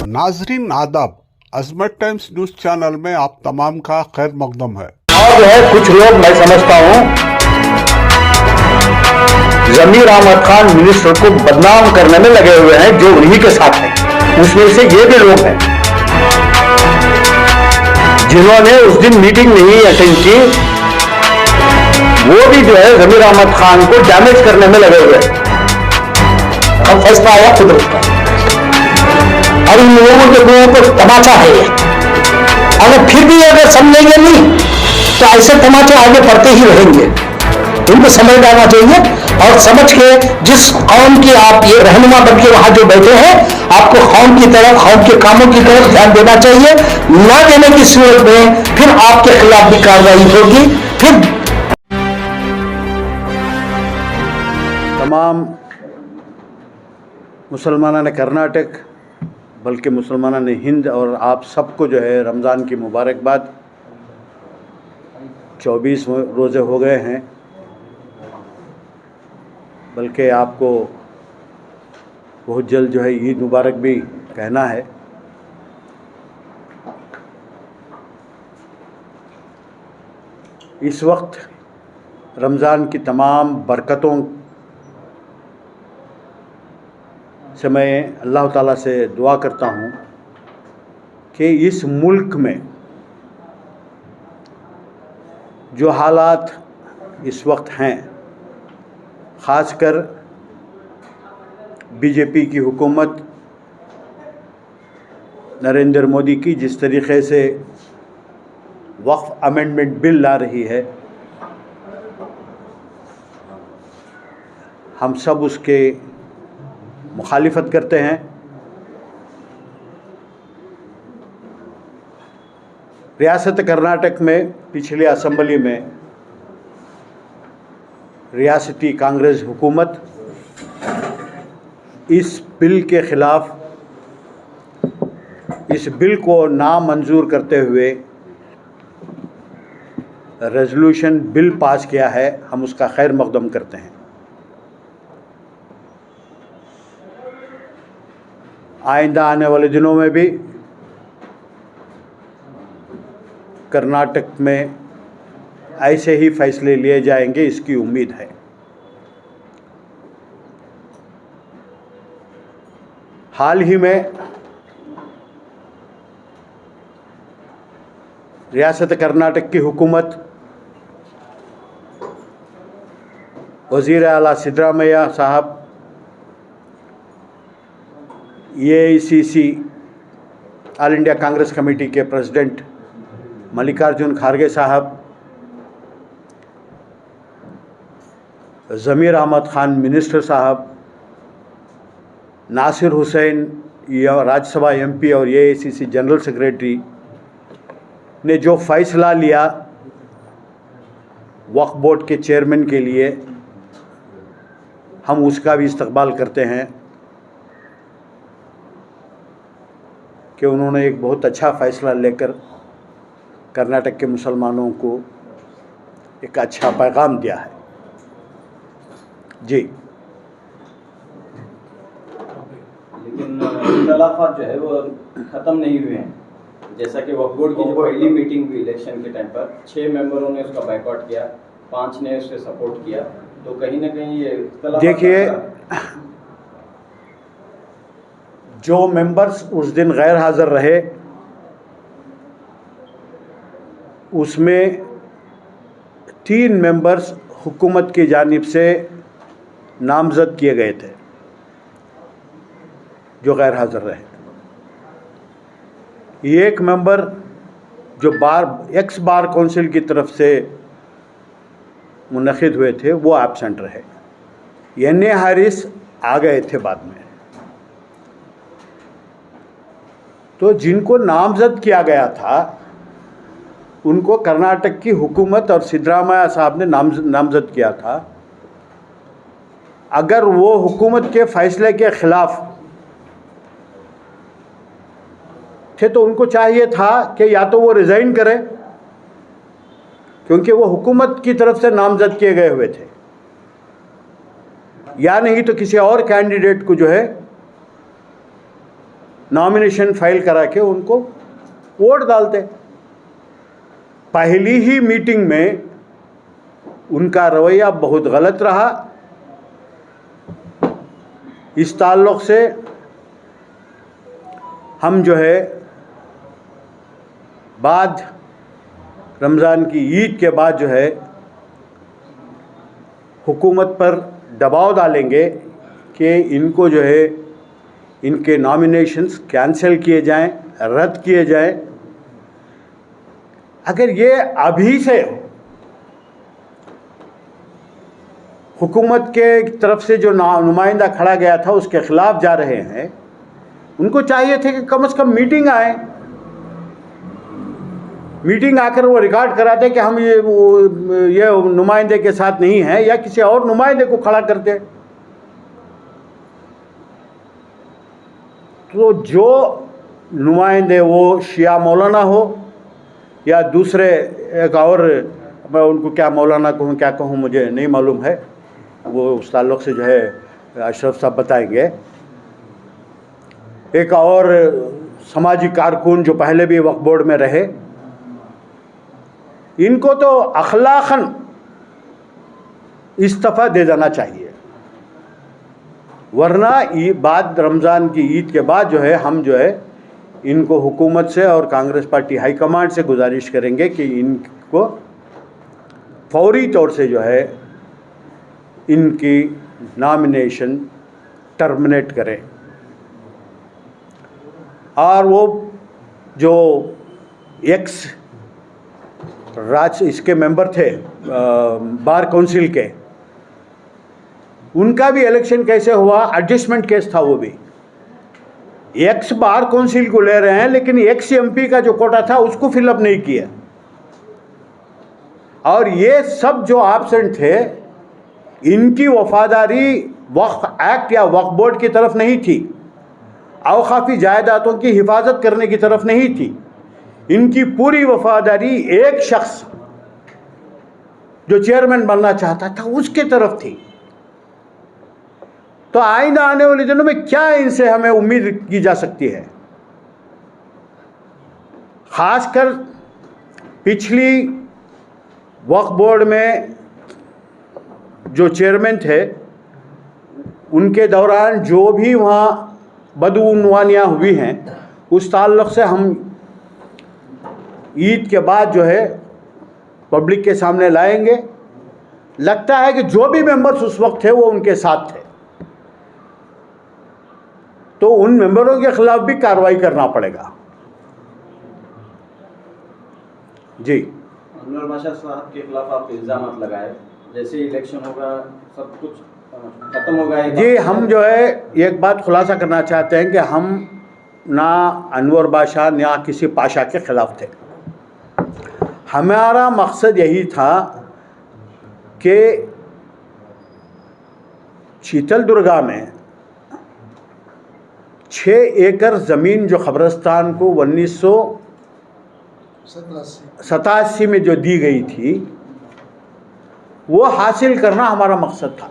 नाजरीन आदाब, अजमत times news channel में आप तमाम का खैर मकदम है। और जो है कुछ लोग मैं समझता हूं जमीर अहमद खान मिनिस्टर को बदनाम करने में लगे हुए हैं, जो उन्हीं के साथ हैं। उसमें से ये भी लोग हैं जिन्होंने उस दिन मीटिंग नहीं अटेंड की, वो भी जो है जमीर अहमद खान को डैमेज करने में लगे हुए हैं। अब फैसला आया कुदरत का, और इन लोगों के मुंह पर तमाचा है ये। अगर फिर भी अगर समझेंगे नहीं तो ऐसे तमाचे आगे बढ़ते ही रहेंगे। इनको समझ आना चाहिए और समझ के जिस कौम की आप ये रहनुमा बन के वहां जो बैठे हैं, आपको कौम की तरफ, कौम के कामों की तरफ ध्यान देना चाहिए। न देने की सूरत में फिर आपके खिलाफ भी कार्रवाई होगी। फिर तमाम मुसलमानों ने कर्नाटक बल्कि मुसलमानों ने हिंद और आप सबको जो है रमज़ान की मुबारकबाद। 24 रोज़े हो गए हैं, बल्कि आपको बहुत जल्द जो है ईद मुबारक भी कहना है। इस वक्त रमज़ान की तमाम बरकतों से मैं अल्लाह ताला से दुआ करता हूँ कि इस मुल्क में जो हालात इस वक्त हैं, ख़ासकर बीजेपी की हुकूमत नरेंद्र मोदी की जिस तरीक़े से वक्फ अमेंडमेंट बिल ला रही है, हम सब उसके मुखालिफत करते हैं। रियासत कर्नाटक में पिछली असम्बली में रियासती कांग्रेस हुकूमत इस बिल के ख़िलाफ़, इस बिल को नामंजूर करते हुए रेजोल्यूशन बिल पास किया है। हम उसका खैर मकदम करते हैं। आइंदा आने वाले दिनों में भी कर्नाटक में ऐसे ही फैसले लिए जाएंगे, इसकी उम्मीद है। हाल ही में रियासत कर्नाटक की हुकूमत वज़ीर आला सिद्धरामैया साहब, AICC all India Congress committee के प्रेसिडेंट मल्लिकार्जुन खड़गे साहब, ज़मीर अहमद खान मिनिस्टर साहब, नासिर हुसैन राज्यसभा MP और AICC जनरल सेक्रेटरी ने जो फ़ैसला लिया वक्फ बोर्ड के चेयरमैन के लिए, हम उसका भी इस्तकबाल करते हैं कि उन्होंने एक बहुत अच्छा फ़ैसला लेकर कर्नाटक के मुसलमानों को एक अच्छा पैगाम दिया है। जी, लेकिन इख्तलाफात जो है वो ख़त्म नहीं हुए हैं। जैसा कि वक्फ बोर्ड की जो पहली मीटिंग हुई इलेक्शन के टाइम पर 6 मेंबरों ने उसका बायकॉट किया, 5 ने उसे सपोर्ट किया, तो कहीं ना कहीं ये इख्तलाफात, देखिए, जो मेंबर्स उस दिन गैर हाज़िर रहे उसमें 3 मेंबर्स हुकूमत की जानिब से नामज़द किए गए थे जो गैर हाज़िर रहे। एक मेंबर जो एक्स बार काउंसिल की तरफ से मुनक़िद हुए थे वो एब्सेंट रहे। NA हारिस आ गए थे बाद में। तो जिनको नामज़द किया गया था उनको कर्नाटक की हुकूमत और सिद्धरामैया साहब ने नामज़द किया था। अगर वो हुकूमत के फ़ैसले के ख़िलाफ़ थे तो उनको चाहिए था कि या तो वो रिज़ाइन करें, क्योंकि वो हुकूमत की तरफ से नामज़द किए गए हुए थे, या नहीं तो किसी और कैंडिडेट को जो है नॉमिनेशन फाइल करा के उनको वोट डालते। पहली ही मीटिंग में उनका रवैया बहुत गलत रहा। इस ताल्लुक़ से हम जो है बाद रमज़ान की ईद के बाद जो है हुकूमत पर दबाव डालेंगे कि इनको जो है इनके नॉमिनेशंस कैंसिल किए जाएं, रद्द किए जाएं। अगर ये अभी से हुकूमत के तरफ से जो नुमाइंदा खड़ा गया था उसके ख़िलाफ़ जा रहे हैं, उनको चाहिए थे कि कम से कम मीटिंग आए, मीटिंग आकर वो रिकॉर्ड कराते कि हम ये नुमाइंदे के साथ नहीं हैं, या किसी और नुमाइंदे को खड़ा करते। तो जो नुमाइंदे वो शिया मौलाना हो या दूसरे एक और, मैं उनको क्या मौलाना कहूँ क्या कहूँ मुझे नहीं मालूम है, वो उस ताल्लुक़ से जो है अशरफ साहब बताएंगे। एक और समाजी कारकुन जो पहले भी वक्फ बोर्ड में रहे, इनको तो अखलाकन इस्तीफ़ा दे देना चाहिए, वरना बाद रमज़ान की ईद के बाद जो है हम जो है इनको हुकूमत से और कांग्रेस पार्टी हाईकमांड से गुजारिश करेंगे कि इनको फौरी तौर से जो है इनकी नॉमिनेशन टर्मिनेट करें। और वो जो एक्स इसके मेंबर थे बार काउंसिल के, उनका भी इलेक्शन कैसे हुआ, एडजस्टमेंट केस था। वो भी एक्स बार काउंसिल को ले रहे हैं, लेकिन एक्स एमपी का जो कोटा था उसको फिलअप नहीं किया। और ये सब जो एब्सेंट थे, इनकी वफादारी वक्फ एक्ट या वक्फ बोर्ड की तरफ नहीं थी, औकाफी जायदादों की हिफाजत करने की तरफ नहीं थी। इनकी पूरी वफादारी एक शख्स जो चेयरमैन बनना चाहता था उसके तरफ थी। तो आइंदा आने वाले दिनों में क्या इनसे हमें उम्मीद की जा सकती है? खासकर पिछली वक्फ बोर्ड में जो चेयरमैन थे, उनके दौरान जो भी वहाँ बदउनवानियाँ हुई हैं, उस ताल्लुक़ से हम ईद के बाद जो है पब्लिक के सामने लाएंगे। लगता है कि जो भी मेंबर्स उस वक्त थे वो उनके साथ थे, तो उन मेंबरों के खिलाफ भी कार्रवाई करना पड़ेगा। जी, अनवर बादशाह साहब के खिलाफ आप इल्ज़ाम लगाए, जैसे इलेक्शन होगा सब कुछ खत्म होगा। जी, हम जो है एक बात खुलासा करना चाहते हैं कि हम ना अनवर बादशाह ना किसी पाशा के खिलाफ थे। हमारा मकसद यही था कि शीतल दुर्गा में 6 एकड़ ज़मीन जो ख़बरस्तान को 1987 में जो दी गई थी, वो हासिल करना हमारा मकसद था।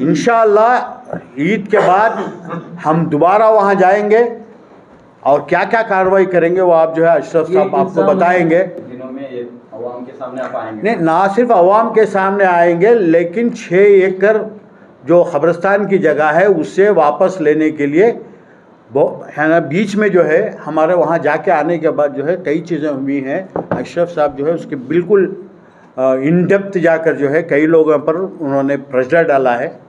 इंशाअल्लाह ईद के बाद हम दोबारा वहाँ जाएंगे और क्या क्या कार्रवाई करेंगे वो आप जो है अशरफ साहब आपको बताएंगे। दिनों में ये अवाम के सामने आप आएंगे? नहीं, ना सिर्फ अवाम के सामने आएंगे, लेकिन 6 एकड़ जो ख़बरस्तान की जगह है उससे वापस लेने के लिए है ना, बीच में जो है हमारे वहाँ जाके आने के बाद जो है कई चीज़ें हुई हैं। अशरफ साहब जो है उसके बिल्कुल इन डेप्थ जाकर जो है कई लोगों पर उन्होंने प्रेशर डाला है।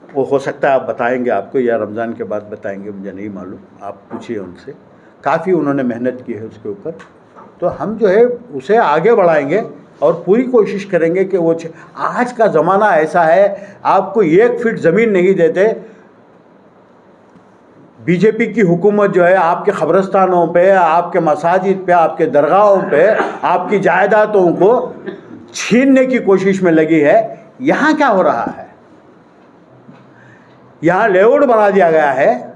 वो हो सकता है आप बताएंगे, आपको या रमज़ान के बाद बताएंगे, मुझे नहीं मालूम, आप पूछिए उनसे। काफ़ी उन्होंने मेहनत की है उसके ऊपर, तो हम जो है उसे आगे बढ़ाएंगे और पूरी कोशिश करेंगे कि वो आज का ज़माना ऐसा है, आपको 1 फीट ज़मीन नहीं देते। बीजेपी की हुकूमत जो है आपके ख़बरस्तानों पे, आपके मसाजिद पे, आपके दरगाहों पे, आपकी जायदादों को छीनने की कोशिश में लगी है। यहाँ क्या हो रहा है? यहाँ लेआउट बना दिया गया है,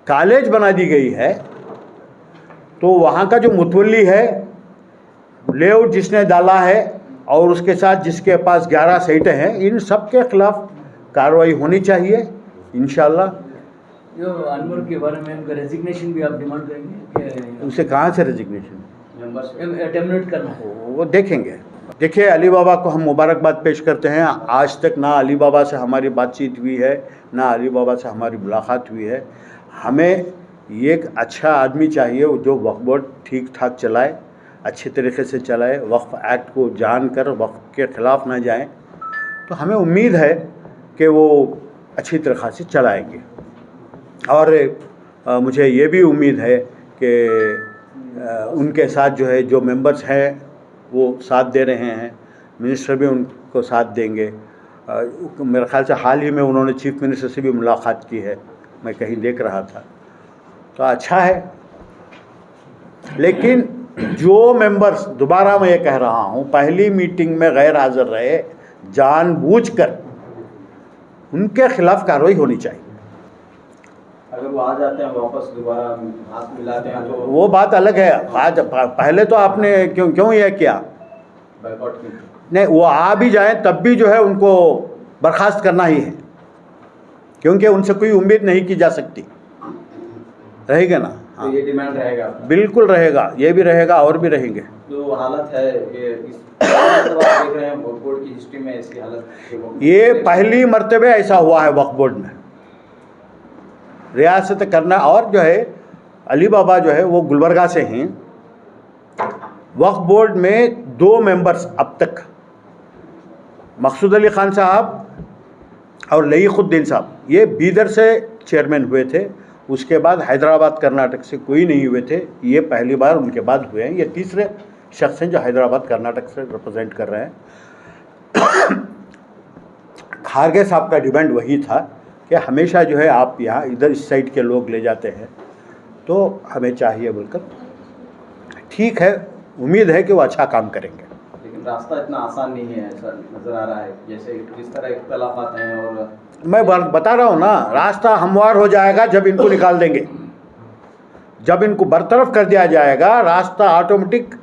कॉलेज बना दी गई है, तो वहाँ का जो मुतवल्ली है, लेआउट जिसने डाला है और उसके साथ जिसके पास 11 साइटें हैं, इन सब के ख़िलाफ़ कार्रवाई होनी चाहिए इंशाअल्लाह। जो अनवर के बारे में उनका रेजिग्नेशन भी आप डिमांड करेंगे उसे कहाँ से रेजिग्नेशन मेंबरशिप टर्मिनेट करना है? वो देखेंगे। देखिए, अली बाबा को हम मुबारकबाद पेश करते हैं। आज तक ना अली बाबा से हमारी बातचीत हुई है, ना अली बाबा से हमारी मुलाकात हुई है। हमें ये एक अच्छा आदमी चाहिए जो वक्फ बोर्ड ठीक ठाक चलाए, अच्छे तरीके से चलाए, वक्फ एक्ट को जानकर वक्फ के ख़िलाफ़ ना जाएं। तो हमें उम्मीद है कि वो अच्छी तरह से चलाएंगे। और मुझे ये भी उम्मीद है कि उनके साथ जो है जो मेंबर्स हैं वो साथ दे रहे हैं, मिनिस्टर भी उनको साथ देंगे। मेरे ख़्याल से हाल ही में उन्होंने चीफ मिनिस्टर से भी मुलाकात की है, मैं कहीं देख रहा था, तो अच्छा है। लेकिन जो मेंबर्स, दोबारा मैं ये कह रहा हूँ, पहली मीटिंग में गैर हाज़िर रहे, जानबूझकर उनके खिलाफ कार्रवाई होनी चाहिए। अगर वो आ जाते हैं वापस दोबारा हाथ मिलाते हैं तो वो बात अलग है। आज पहले तो आपने क्यों यह किया? बाइकआउट की नहीं, वो आ भी जाएं तब भी जो है उनको बर्खास्त करना ही है, क्योंकि उनसे कोई उम्मीद नहीं की जा सकती। रहेगा ना? तो ये डिमांड रहेगा? बिल्कुल रहेगा, ये भी रहेगा और भी रहेंगे। जो हालत है ये इस देख रहे हैं वक्फ बोर्ड की हिस्ट्री में ऐसी हालत, ये पहली मर्तबे ऐसा हुआ है वक्फ बोर्ड में। रियासत करना, और जो है अली बाबा जो है वो गुलबर्गा से हैं। वक्फ बोर्ड में 2 मेंबर्स अब तक, मकसूद अली ख़ान साहब और लईक़ुद्दीन साहब, ये बीदर से चेयरमैन हुए थे। उसके बाद हैदराबाद कर्नाटक से कोई नहीं हुए थे, ये पहली बार उनके बाद हुए हैं। ये तीसरे शख्स हैं जो हैदराबाद कर्नाटक से रिप्रेजेंट कर रहे हैं। खारगे साहब का डिमांड वही था कि हमेशा जो है आप यहाँ इधर इस साइड के लोग ले जाते हैं, तो हमें चाहिए बोलकर। ठीक है, उम्मीद है कि वो अच्छा काम करेंगे। लेकिन रास्ता इतना आसान नहीं है, ऐसा नज़र आ रहा है। जैसे जिस तरह इख्तलाफात हैं, और मैं बता रहा हूँ ना, रास्ता हमवार हो जाएगा जब इनको निकाल देंगे। जब इनको बरतरफ कर दिया जाएगा, रास्ता ऑटोमेटिक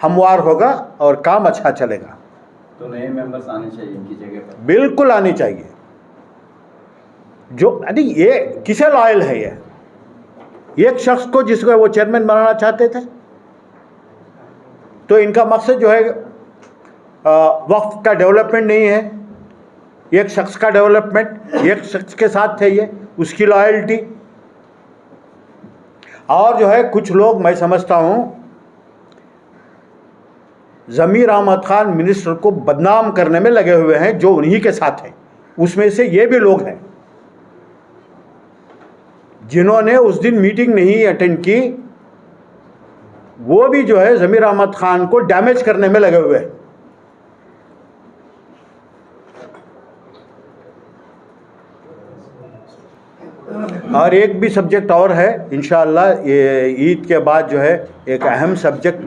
हमवार होगा और काम अच्छा चलेगा। तो नए मेंबर्स आने चाहिए इनकी जगह पर? बिल्कुल आनी चाहिए। जो अरे ये किसे लॉयल है? ये एक शख्स को जिसको वो चेयरमैन बनाना चाहते थे। तो इनका मकसद जो है वक्फ का डेवलपमेंट नहीं है, एक शख्स का डेवलपमेंट। एक शख्स के साथ थे ये, उसकी लॉयल्टी। और जो है कुछ लोग, मैं समझता हूँ, ज़मीर अहमद खान मिनिस्टर को बदनाम करने में लगे हुए हैं, जो उन्हीं के साथ हैं। उसमें से ये भी लोग हैं जिन्होंने उस दिन मीटिंग नहीं अटेंड की, वो भी जो है ज़मीर अहमद खान को डैमेज करने में लगे हुए हैं। और एक भी सब्जेक्ट और है, इंशाअल्लाह ये ईद के बाद जो है एक अहम सब्जेक्ट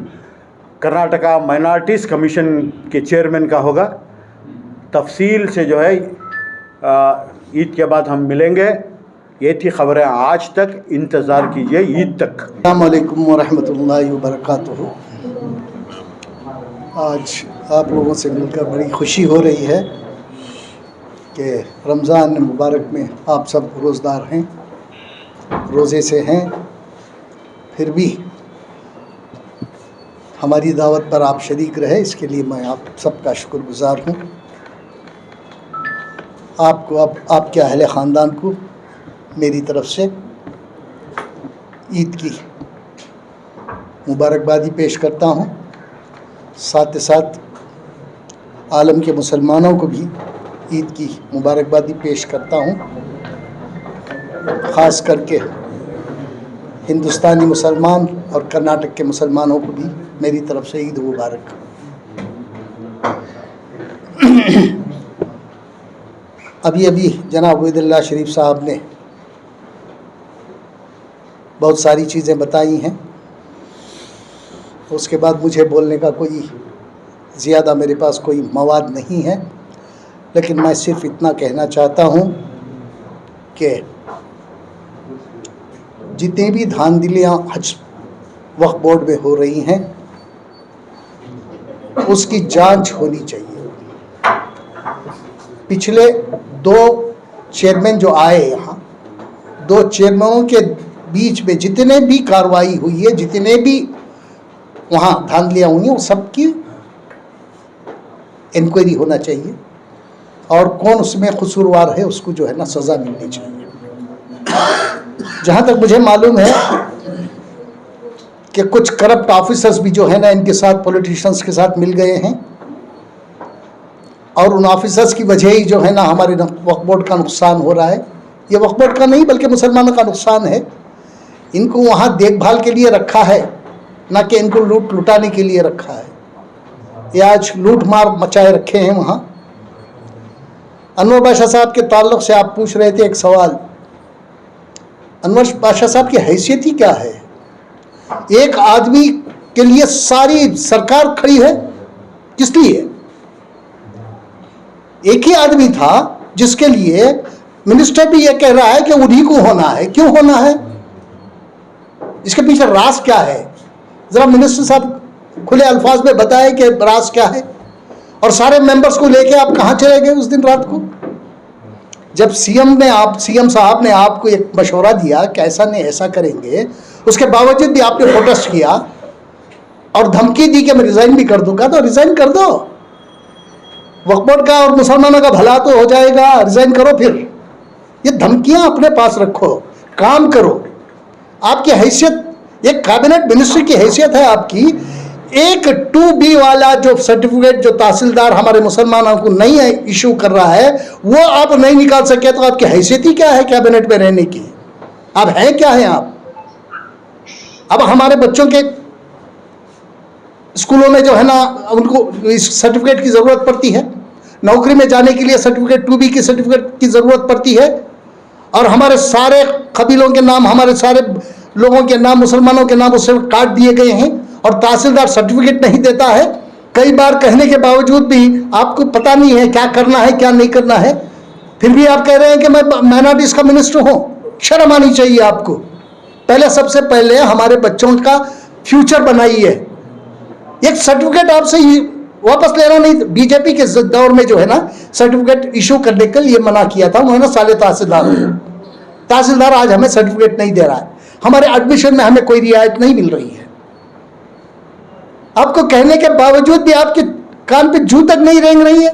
कर्नाटका माइनॉरिटीज़ कमीशन के चेयरमैन का होगा। तफसील से जो है ईद के बाद हम मिलेंगे। ये थी खबरें आज तक, इंतज़ार कीजिए ईद तक। अस्सलाम वालेकुम वरहमतुल्लाहि वबरकातुहू। आज आप लोगों से मिलकर बड़ी खुशी हो रही है कि रमज़ान मुबारक में आप सब रोज़दार हैं, रोज़े से हैं, फिर भी हमारी दावत पर आप शरीक रहे, इसके लिए मैं आप सबका शुक्रगुज़ार हूँ। आपको, आपके अहले ख़ानदान को मेरी तरफ़ से ईद की मुबारकबादी पेश करता हूँ। साथ ही साथ आलम के मुसलमानों को भी ईद की मुबारकबादी पेश करता हूँ। ख़ास करके हिंदुस्तानी मुसलमान और कर्नाटक के मुसलमानों को भी मेरी तरफ़ से ईद मुबारक। अभी जनाब वहीदुल्लाह शरीफ साहब ने बहुत सारी चीज़ें बताई हैं, उसके बाद मुझे बोलने का कोई ज़्यादा मेरे पास कोई मवाद नहीं है, लेकिन मैं सिर्फ इतना कहना चाहता हूँ कि जितनी भी धांधलियाँ हज वक्फ बोर्ड में हो रही हैं, उसकी जांच होनी चाहिए। पिछले 2 चेयरमैन जो आए यहाँ, दो चेयरमैनों के बीच में जितने भी कार्रवाई हुई है, जितने भी वहाँ धांधलियाँ हुई हैं, वो सबकी इंक्वायरी होना चाहिए और कौन उसमें कसूरवार है उसको जो है ना सज़ा मिलनी चाहिए। जहाँ तक मुझे मालूम है कि कुछ करप्ट ऑफिसर्स भी जो है ना इनके साथ, पॉलिटिशियंस के साथ मिल गए हैं और उन ऑफिसर्स की वजह ही जो है ना हमारे वक्फ बोर्ड का नुकसान हो रहा है। ये वक्फ बोर्ड का नहीं बल्कि मुसलमानों का नुकसान है। इनको वहाँ देखभाल के लिए रखा है, ना कि इनको लुटाने के लिए रखा है। ये आज लूट मार मचाए रखे हैं वहाँ। अनवर बादशाह साहब के ताल्लुक़ से आप पूछ रहे थे एक सवाल। अनवर बादशाह साहब की हैसियत ही क्या है? एक आदमी के लिए सारी सरकार खड़ी है, किस लिए? एक ही आदमी था जिसके लिए मिनिस्टर भी ये कह रहा है कि उन्हीं को होना है। क्यों होना है? इसके पीछे राज क्या है? जरा मिनिस्टर साहब खुले अल्फाज में बताएं कि राज क्या है। और सारे मेंबर्स को लेके आप कहाँ चले गए उस दिन रात को, जब सीएम साहब ने आपको एक मशवरा दिया कि ऐसा नहीं ऐसा करेंगे, उसके बावजूद भी आपने प्रोटेस्ट किया और धमकी दी कि मैं रिजाइन भी कर दूंगा। तो रिजाइन कर दो, वक्फ बोर्ड का और मुसलमानों का भला तो हो जाएगा। रिजाइन करो। फिर ये धमकियां अपने पास रखो, काम करो। आपकी हैसियत एक कैबिनेट मिनिस्ट्री की हैसियत है आपकी। एक 2B वाला जो सर्टिफिकेट जो तहसीलदार हमारे मुसलमानों को नहीं है इशू कर रहा है, वो आप नहीं निकाल सके तो आपकी हैसियत ही क्या है कैबिनेट में रहने की? आप हैं क्या हैं आप? अब हमारे बच्चों के स्कूलों में जो है ना उनको इस सर्टिफिकेट की ज़रूरत पड़ती है, नौकरी में जाने के लिए सर्टिफिकेट 2B की सर्टिफिकेट की ज़रूरत पड़ती है। और हमारे सारे कबीलों के नाम, हमारे सारे लोगों के नाम, मुसलमानों के नाम उससे काट दिए गए हैं और तहसीलदार सर्टिफिकेट नहीं देता है। कई बार कहने के बावजूद भी आपको पता नहीं है क्या करना है क्या नहीं करना है, फिर भी आप कह रहे हैं कि मैं माइनॉरिटीज़ का मिनिस्टर हूँ। शर्म आनी चाहिए आपको। पहले सबसे पहले हमारे बच्चों का फ्यूचर बनाइए। एक सर्टिफिकेट आपसे वापस लेना नहीं। बीजेपी के दौर में जो है ना सर्टिफिकेट इशू करने के लिए मना किया था उन्होंने सारे तहसीलदार आज हमें सर्टिफिकेट नहीं दे रहा है। हमारे एडमिशन में हमें कोई रियायत नहीं मिल रही है। आपको कहने के बावजूद भी आपके कान पे जू तक नहीं रेंग रही है।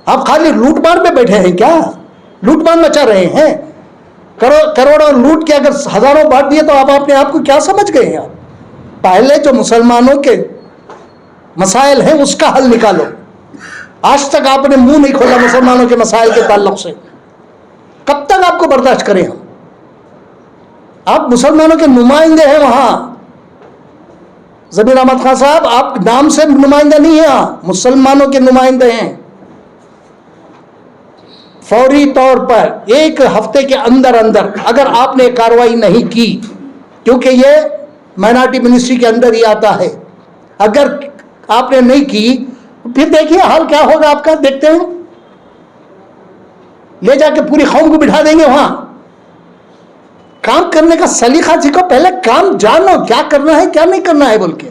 आप खाली लूटमार में बैठे हैं क्या? लूटमार मचा रहे हैं। करोड़ों लूट के अगर हजारों बांट दिए तो आप अपने आप को क्या समझ गए हैं? पहले जो मुसलमानों के मसाइल हैं उसका हल निकालो। आज तक आपने मुंह नहीं खोला मुसलमानों के मसाइल के ताल्लुक से। कब तक आपको बर्दाश्त करें हम? आप मुसलमानों के नुमाइंदे हैं वहां। जमीर अहमद खान साहब, आप नाम से नुमाइंदा नहीं हैं, मुसलमानों के नुमाइंदे हैं। फौरी तौर पर एक हफ्ते के अंदर अंदर अगर आपने कार्रवाई नहीं की, क्योंकि ये माइनॉरिटी मिनिस्ट्री के अंदर ही आता है, अगर आपने नहीं की फिर देखिए हाल क्या होगा आपका। देखते हैं, ले जाके पूरी कौम को बिठा देंगे वहां। काम करने का सलीका सीखो, पहले काम जानो क्या करना है क्या नहीं करना है बोल के।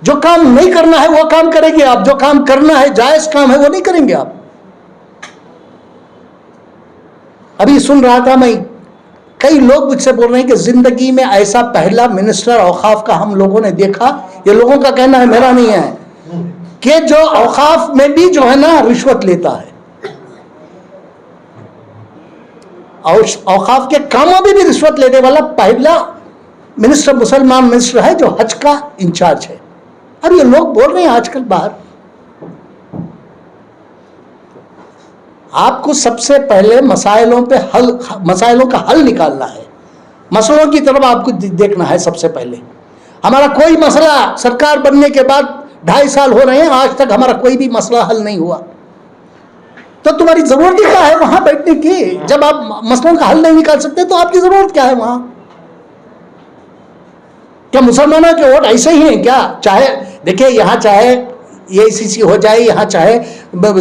जो काम नहीं करना है वो काम करेंगे आप, जो काम करना है जायज काम है वो नहीं करेंगे आप। अभी सुन रहा था मैं, कई लोग मुझसे बोल रहे हैं कि जिंदगी में ऐसा पहला मिनिस्टर औकाफ का हम लोगों ने देखा, ये लोगों का कहना है मेरा नहीं है, कि जो औकाफ में भी जो है ना रिश्वत लेता है और औकाफ के कामों में भी रिश्वत लेने वाला पहला मिनिस्टर मुसलमान मिनिस्टर है जो हज का इंचार्ज है। और ये लोग बोल रहे हैं आजकल बाहर। आपको सबसे पहले मसाइलों का हल निकालना है। मसलों की तरफ आपको देखना है सबसे पहले। हमारा कोई मसला सरकार बनने के बाद 2.5 साल हो रहे हैं, आज तक हमारा कोई भी मसला हल नहीं हुआ। तो तुम्हारी जरूरत क्या है वहां बैठने की? जब आप मसलों का हल नहीं निकाल सकते तो आपकी जरूरत क्या है वहां? क्या मुसलमानों के वोट ऐसे ही हैं क्या? चाहे देखिए, यहाँ चाहे AICC हो जाए, यहाँ चाहे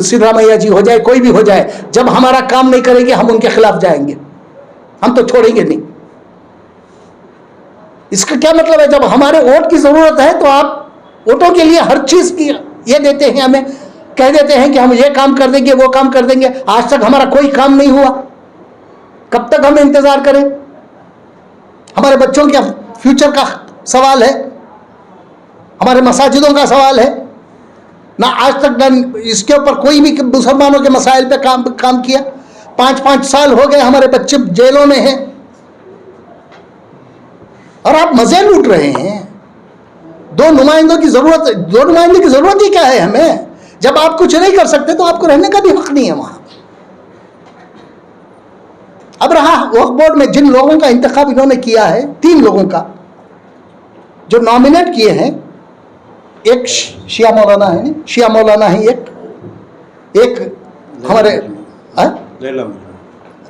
सिद्धरामैया जी हो जाए, कोई भी हो जाए, जब हमारा काम नहीं करेंगे हम उनके खिलाफ जाएंगे, हम तो छोड़ेंगे नहीं। इसका क्या मतलब है? जब हमारे वोट की जरूरत है तो आप वोटों के लिए हर चीज की ये देते हैं, हमें कह देते हैं कि हम ये काम कर देंगे वो काम कर देंगे। आज तक हमारा कोई काम नहीं हुआ। कब तक हम इंतजार करें? हमारे बच्चों के फ्यूचर का सवाल है, हमारे मसाजिदों का सवाल है। ना आज तक ना इसके ऊपर कोई भी मुसलमानों के मसाइल पे काम किया। 5-5 साल हो गए हमारे बच्चे जेलों में हैं और आप मजे लूट रहे हैं। दो नुमाइंदों की जरूरत ही क्या है हमें? जब आप कुछ नहीं कर सकते तो आपको रहने का भी हक नहीं है वहां। अब रहा वक्फ बोर्ड में जिन लोगों का इंतखाब इन्होंने किया है, 3 लोगों का जो नॉमिनेट किए हैं, एक शिया मौलाना है, शिया मौलाना है, एक हमारे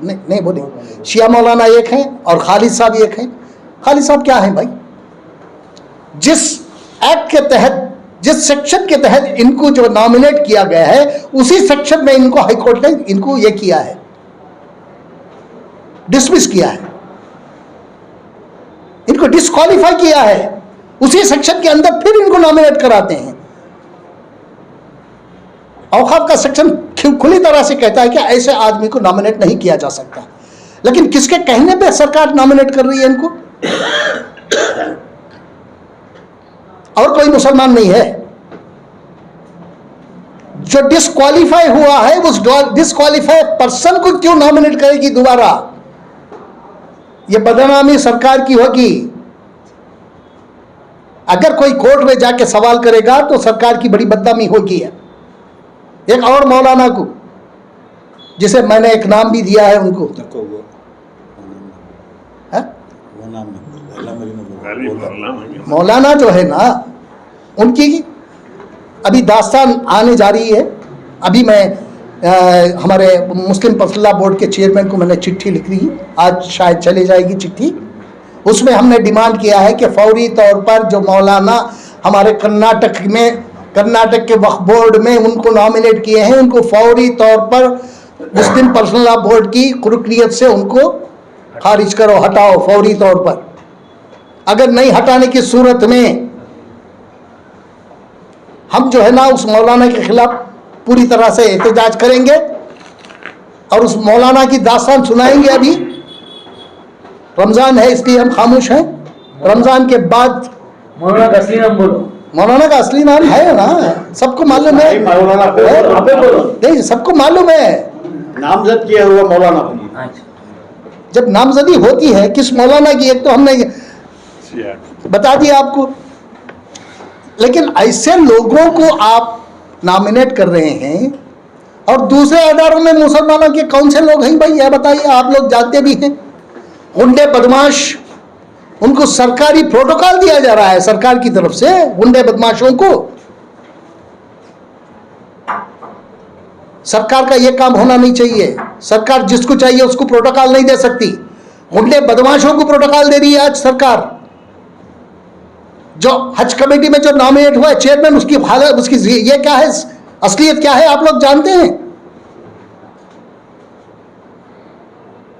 नहीं बोले, शिया मौलाना एक है और खालिद साहब एक है। खालिद साहब क्या है भाई? जिस एक्ट के तहत, जिस सेक्शन के तहत इनको जो नॉमिनेट किया गया है, उसी सेक्शन में इनको हाईकोर्ट ने इनको ये किया है, डिसमिस किया है, इनको डिस्क्वालीफाई किया है। उसी सेक्शन के अंदर फिर इनको नॉमिनेट कराते हैं। औकाफ का सेक्शन खुली तरह से कहता है कि ऐसे आदमी को नॉमिनेट नहीं किया जा सकता, लेकिन किसके कहने पे सरकार नॉमिनेट कर रही है इनको? और कोई मुसलमान नहीं है जो डिस्क्वालीफाई हुआ है, उस डिस्क्वालीफाई पर्सन को क्यों नॉमिनेट करेगी दोबारा? यह बदनामी सरकार की होगी। अगर कोई कोर्ट में जाके सवाल करेगा तो सरकार की बड़ी बदनामी होगी। एक और मौलाना को, जिसे मैंने एक नाम भी दिया है उनको, मौलाना जो है ना, उनकी अभी दास्तान आने जा रही है। अभी मैं हमारे मुस्लिम पर्सनल लॉ बोर्ड के चेयरमैन को मैंने चिट्ठी लिख दी, आज शायद चली जाएगी चिट्ठी। उसमें हमने डिमांड किया है कि फौरी तौर पर जो मौलाना हमारे कर्नाटक के वक्फ बोर्ड में उनको नॉमिनेट किए हैं, उनको फौरी तौर पर मुस्लिम पर्सनल लॉ बोर्ड की रुकनियत से उनको खारिज करो, हटाओ फौरी तौर पर। अगर नहीं हटाने की सूरत में हम जो है ना उस मौलाना के खिलाफ पूरी तरह से एहतजाज करेंगे और उस मौलाना की दास्तान सुनाएंगे। अभी रमजान है इसलिए हम खामोश हैं। रमजान के बाद मौलाना का असली नाम बोलो। मौलाना का असली नाम है ना, सबको मालूम है। मौलाना नहीं, सबको मालूम है। नामजद किया हुआ मौलाना। जब नामजदी होती है किस मौलाना की, एक तो हमने बता दिया आपको, लेकिन ऐसे लोगों को आप नॉमिनेट कर रहे हैं और दूसरे अदारों में मुसलमानों के कौन से लोग हैं भाई, यह बताइए। आप लोग जानते भी हैं, गुंडे बदमाश, उनको सरकारी प्रोटोकॉल दिया जा रहा है सरकार की तरफ से गुंडे बदमाशों को। सरकार का यह काम होना नहीं चाहिए। सरकार जिसको चाहिए उसको प्रोटोकॉल नहीं दे सकती, गुंडे बदमाशों को प्रोटोकॉल दे रही है आज सरकार। जो हज कमेटी में जो नॉमिनेट हुआ है चेयरमैन, उसकी हालत, उसकी ये क्या है, असलियत क्या है, आप लोग जानते हैं।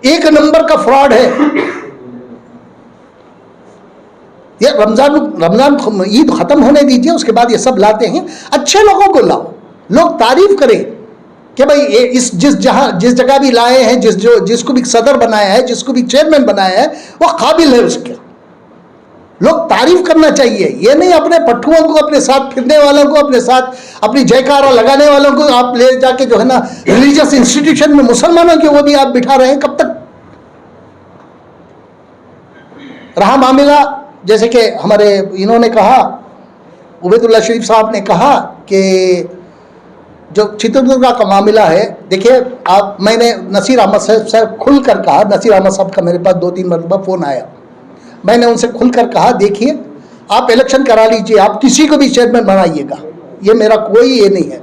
एक नंबर का फ्रॉड है ये। रमजान ईद खत्म होने दीजिए, उसके बाद ये सब लाते हैं। अच्छे लोगों को लाओ, लोग तारीफ करें कि भाई ये जिस जगह भी लाए हैं, जिसको भी सदर बनाया है, जिसको भी चेयरमैन बनाया है, वो काबिल है उसके। लोग तारीफ करना चाहिए। ये नहीं अपने पट्टुओं को, अपने साथ फिरने वालों को, अपने साथ अपनी जयकारा लगाने वालों को आप ले जाके जो है ना रिलीजियस इंस्टीट्यूशन में मुसलमानों के वो भी आप बिठा रहे हैं। कब तक? रहा मामला जैसे कि हमारे इन्होंने कहा, उबैदुल्ला शरीफ साहब ने कहा कि जो चित्रदुर्गा का मामला है, देखिए आप, मैंने नसीर अहमद साहब खुलकर कहा, नसीर अहमद साहब का मेरे पास 2-3 मरतबा फ़ोन आया, मैंने उनसे खुलकर कहा देखिए आप इलेक्शन करा लीजिए, आप किसी को भी चेयरमैन बनाइएगा, ये मेरा कोई ये नहीं है,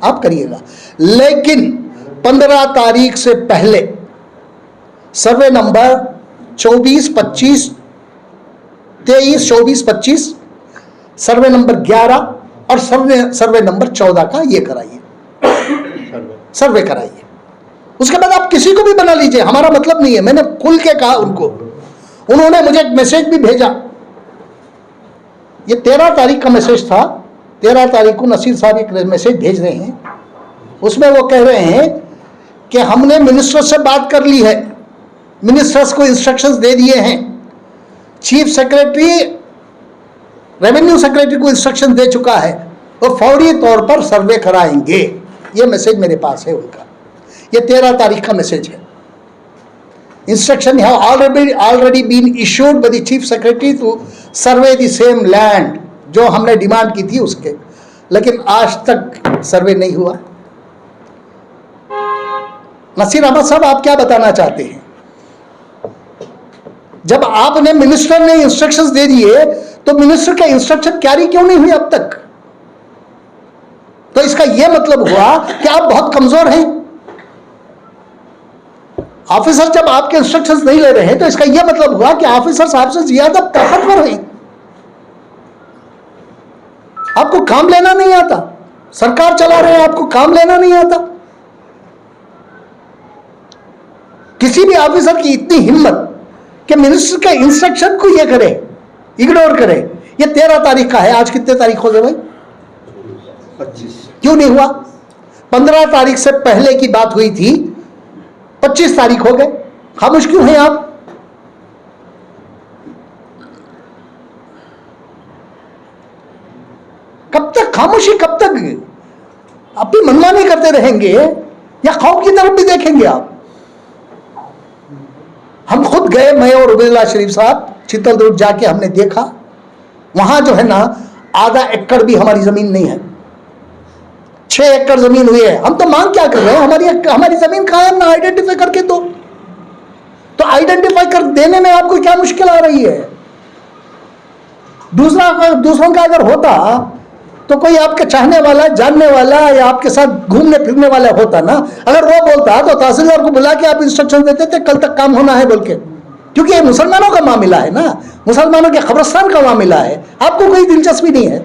आप करिएगा, लेकिन 15 तारीख से पहले सर्वे नंबर 24, 25, 23, 24, 25, सर्वे नंबर 11 और सर्वे नंबर 14 का ये कराइए, सर्वे कराइए। उसके बाद आप किसी को भी बना लीजिए, हमारा मतलब नहीं है। मैंने खुल के कहा उनको, उन्होंने मुझे एक मैसेज भी भेजा। ये 13 तारीख का मैसेज था। 13 तारीख को नसीर साहब एक मैसेज भेज रहे हैं, उसमें वो कह रहे हैं कि हमने मिनिस्टर से बात कर ली है मिनिस्टर्स को इंस्ट्रक्शंस दे दिए हैं, चीफ सेक्रेटरी रेवेन्यू सेक्रेटरी को इंस्ट्रक्शन दे चुका है, वो फौरी तौर पर सर्वे कराएंगे। ये मैसेज मेरे पास है उनका, ये 13 तारीख का मैसेज है। Instruction have already been issued by the chief secretary to survey the same land, जो हमने डिमांड की थी उसके, लेकिन आज तक सर्वे नहीं हुआ। नसीर अहमद साहब, आप क्या बताना चाहते हैं? जब आपने मिनिस्टर ने इंस्ट्रक्शंस दे दिए तो मिनिस्टर का इंस्ट्रक्शन कैरी क्यों नहीं हुई अब तक? तो इसका यह मतलब हुआ कि आप बहुत कमजोर हैं। ऑफिसर जब आपके इंस्ट्रक्शंस नहीं ले रहे हैं तो इसका यह मतलब हुआ कि ऑफिसर साहब से ज्यादा ताकतवर हैं। आपको काम लेना नहीं आता, सरकार चला रहे हैं, आपको काम लेना नहीं आता। किसी भी ऑफिसर की इतनी हिम्मत कि मिनिस्टर के इंस्ट्रक्शन को ये करे, इग्नोर करे। ये 13 तारीख का है, आज कितने तारीख हो गए भाई? 25। क्यों नहीं हुआ? 15 तारीख से पहले की बात हुई थी, 25 तारीख हो गए, खामोश क्यों हैं आप? कब तक खामोशी, कब तक अपनी मनमानी करते रहेंगे या खौफ की तरफ भी देखेंगे आप? हम खुद गए, मैं और उबैदुल्लाह शरीफ साहब चित्तौड़ जाके हमने देखा, वहां जो है ना आधा एकड़ भी हमारी जमीन नहीं है, 6 एकड़ जमीन हुई है। हम तो मांग क्या कर रहे हैं? हमारी जमीन कहां है ना, आइडेंटिफाई करके दो। तो आइडेंटिफाई कर देने में आपको क्या मुश्किल आ रही है? दूसरों का अगर होता तो कोई आपके चाहने वाला, जानने वाला या आपके साथ घूमने फिरने वाला होता ना, अगर वो बोलता तो तहसीलदार को बुला के आप इंस्ट्रक्शन देते थे कल तक काम होना है बोल के, क्योंकि ये मुसलमानों का मामला है ना, मुसलमानों के कब्रिस्तान का मामला है। आपको कोई दिलचस्पी नहीं है।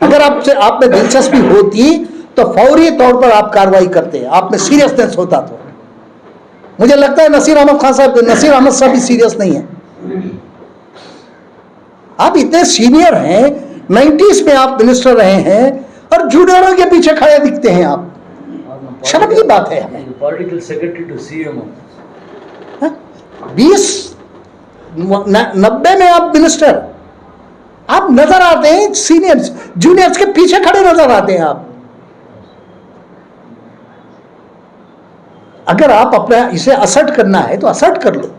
अगर आप में दिलचस्पी होती तो फौरी तौर पर आप कार्रवाई करते, आप में सीरियसनेस होता तो। मुझे लगता है नसीर अहमद साहब भी सीरियस नहीं है। आप इतने सीनियर हैं, 90s में आप मिनिस्टर रहे हैं और जूनियरों के पीछे खड़े दिखते हैं आप। शर्म की बात है हमें। पॉलिटिकल सेक्रेटरी टू सीएम 90 में आप मिनिस्टर, आप नजर आते हैं सीनियर्स, जूनियर्स के पीछे खड़े नजर आते हैं आप। अगर आप अपना इसे असर्ट करना है तो असर्ट कर लो,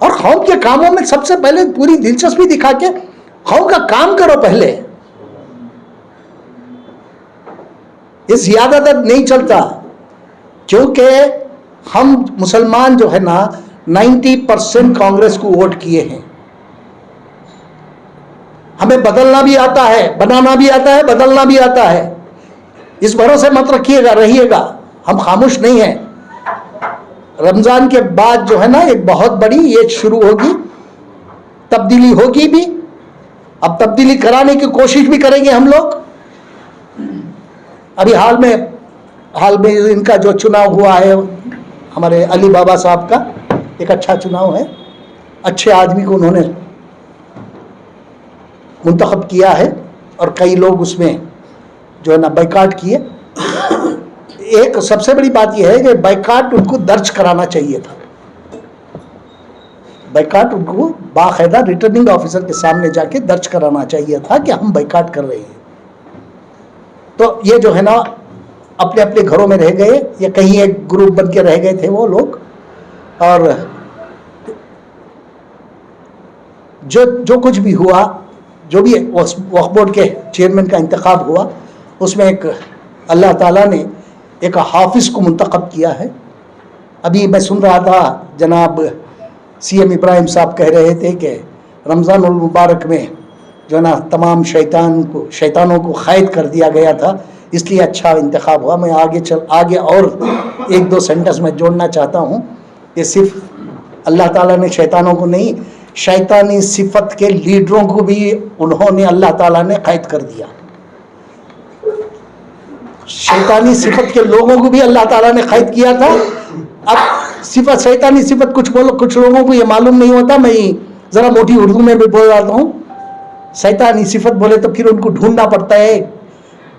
और कौम के कामों में सबसे पहले पूरी दिलचस्पी दिखा के कौम का काम करो पहले। ये ज्यादातर नहीं चलता, क्योंकि हम मुसलमान जो है ना 90% कांग्रेस को वोट किए हैं। हमें बदलना भी आता है, बनाना भी आता है, बदलना भी आता है। इस भरोसे मत रहिएगा, हम खामोश नहीं हैं। रमजान के बाद जो है ना एक बहुत बड़ी ये शुरू होगी, तब्दीली होगी भी। अब तब्दीली कराने की कोशिश भी करेंगे हम लोग। अभी हाल में इनका जो चुनाव हुआ है, हमारे अली बाबा साहब का एक अच्छा चुनाव है, अच्छे आदमी को उन्होंने मुंतखब किया है और कई लोग उसमें जो है ना बाइकाट किए। एक सबसे बड़ी बात यह है कि बाइकाट उनको दर्ज कराना चाहिए था। बाइकाट उनको बाकायदा रिटर्निंग ऑफिसर के सामने जाके दर्ज कराना चाहिए था कि हम बाइकाट कर रहे हैं। तो ये जो है ना अपने अपने घरों में रह गए, या कहीं एक ग्रुप बन के रह गए थे वो लोग। और जो कुछ भी हुआ, जो भी वक्फ बोर्ड के चेयरमैन का इंतखाब हुआ, उसमें एक अल्लाह ताला ने एक हाफिज को मुंतखब किया है। अभी मैं सुन रहा था जनाब CM इब्राहिम साहब कह रहे थे कि रमज़ान उल मुबारक में जो ना तमाम शैतानों को क़ैद कर दिया गया था, इसलिए अच्छा इंतखाब हुआ। मैं आगे और 1-2 सेंटेंस में जोड़ना चाहता हूँ। ये सिर्फ अल्लाह ताला ने शैतानों को नहीं, शैतानी सिफत के लीडरों को भी उन्होंने अल्लाह ताला ने क़ैद कर दिया। शैतानी सिफत के लोगों को भी अल्लाह ताला ने क़ैद किया था। अब शैतानी सिफत कुछ लोगों को ये मालूम नहीं होता। मैं ज़रा मोटी उर्दू में भी बोल रहा हूँ। शैतानी सिफत बोले तो फिर उनको ढूंढना पड़ता है,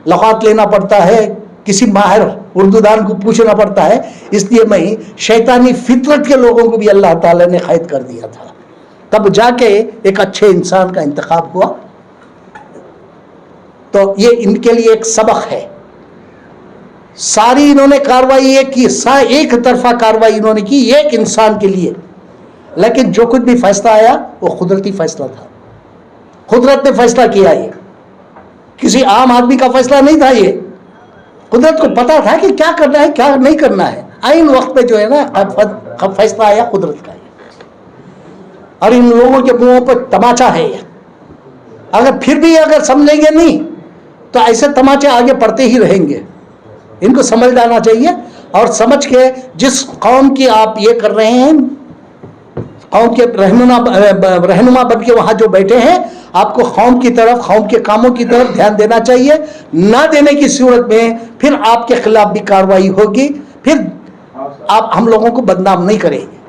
लग़ात लेना पड़ता है, किसी माहिर उर्दूदान को पूछना पड़ता है, इसलिए मैं शैतानी फितरत के लोगों को भी अल्लाह ताला ने कैद कर दिया था, तब जाके एक अच्छे इंसान का इंतखाब हुआ। तो ये इनके लिए एक सबक है। सारी इन्होंने कार्रवाई एक की, एक तरफा कार्रवाई इन्होंने की एक इंसान के लिए, लेकिन जो कुछ भी फैसला आया वो कुदरती फैसला था, कुदरत ने फैसला किया, ये किसी आम आदमी का फैसला नहीं था। ये कुदरत को पता था कि क्या करना है क्या नहीं करना है, आइन वक्त पे जो है ना फैसला आया कुदरत का। और इन लोगों के मुंहों पर तमाचा है ये, अगर फिर भी अगर समझेंगे नहीं तो ऐसे तमाचे आगे पड़ते ही रहेंगे। इनको समझ जाना चाहिए और समझ के जिस कौम की आप ये कर रहे हैं, कौम के रहनुमा बन के वहां जो बैठे हैं, आपको कौम की तरफ, कौम के कामों की तरफ ध्यान देना चाहिए। ना देने की सूरत में फिर आपके खिलाफ भी कार्रवाई होगी, फिर आप हम लोगों को बदनाम नहीं करेंगे।